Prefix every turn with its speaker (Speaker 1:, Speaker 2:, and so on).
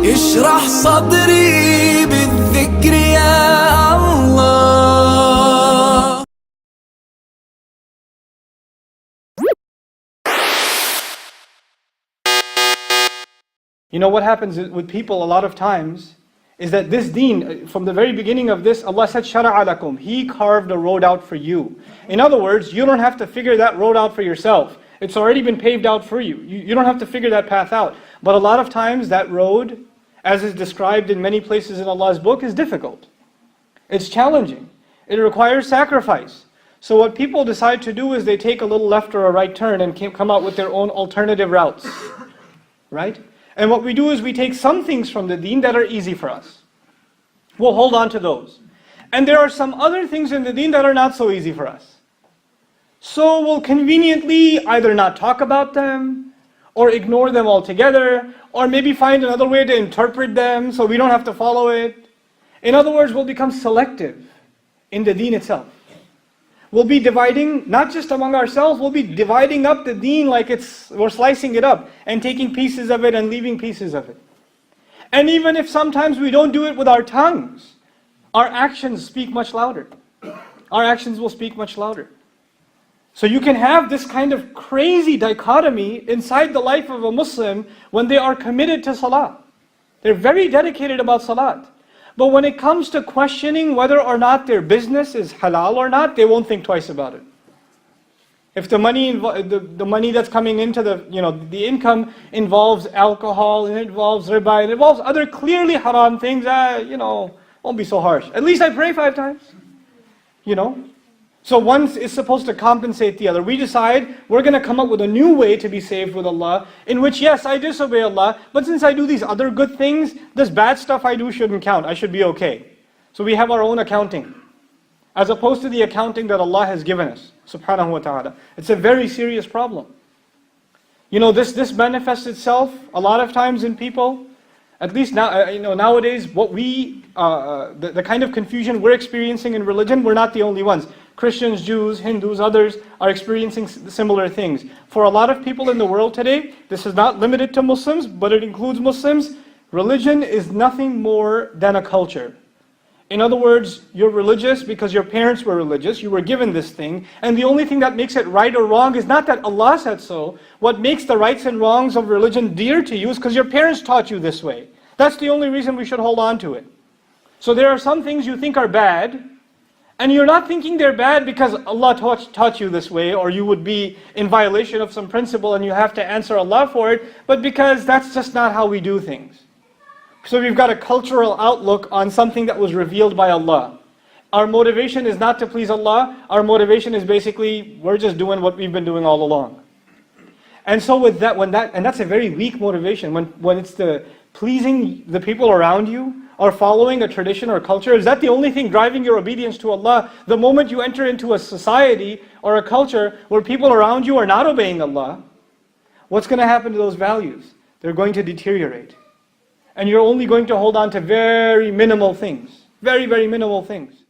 Speaker 1: اشرح صدري بالذكر يا الله.
Speaker 2: You know what happens with people a lot of times is that this deen, from the very beginning of this, Allah said, shara'a lakum. He carved a road out for you. In other words, you don't have to figure that road out for yourself. It's already been paved out for you. You don't have to figure that path out. But a lot of times that road, as is described in many places in Allah's book, is difficult. It's challenging. It requires sacrifice. So what people decide to do is they take a little left or a right turn and come out with their own alternative routes. Right? And what we do is we take some things from the deen that are easy for us. We'll hold on to those. And there are some other things in the deen that are not so easy for us. So we'll conveniently either not talk about them, or ignore them altogether, or maybe find another way to interpret them so we don't have to follow it. In other words, we'll become selective in the deen itself. We'll be dividing, not just among ourselves, we'll be dividing up the deen like we're slicing it up and taking pieces of it and leaving pieces of it. And even if sometimes we don't do it with our tongues, our actions speak much louder. Our actions will speak much louder. So you can have this kind of crazy dichotomy inside the life of a Muslim when they are committed to salah. They're very dedicated about salat. But when it comes to questioning whether or not their business is halal or not, they won't think twice about it. If the money that's coming into the income involves alcohol, and it involves riba, and it involves other clearly haram things, won't be so harsh. At least I pray 5 times. So one is supposed to compensate the other. We decide we're going to come up with a new way to be saved with Allah, in which, yes, I disobey Allah, but since I do these other good things, this bad stuff I do shouldn't count. I should be okay. So we have our own accounting, as opposed to the accounting that Allah has given us, subhanahu wa ta'ala. It's a very serious problem. This manifests itself a lot of times in people. At least now, nowadays, the kind of confusion we're experiencing in religion, we're not the only ones. Christians, Jews, Hindus, others are experiencing similar things. For a lot of people in the world today, this is not limited to Muslims, but it includes Muslims. Religion is nothing more than a culture. In other words, you're religious because your parents were religious, you were given this thing, and the only thing that makes it right or wrong is not that Allah said so. What makes the rights and wrongs of religion dear to you is because your parents taught you this way. That's the only reason we should hold on to it. So there are some things you think are bad, and you're not thinking they're bad because Allah taught you this way, or you would be in violation of some principle and you have to answer Allah for it, but because that's just not how we do things. So we've got a cultural outlook on something that was revealed by Allah. Our motivation is not to please Allah. Our motivation is basically, we're just doing what we've been doing all along. And so with that, and that's a very weak motivation, when it's the pleasing the people around you, or following a tradition or culture, is that the only thing driving your obedience to Allah? The moment you enter into a society or a culture where people around you are not obeying Allah, what's going to happen to those values? They're going to deteriorate. And you're only going to hold on to very minimal things. Very, very minimal things.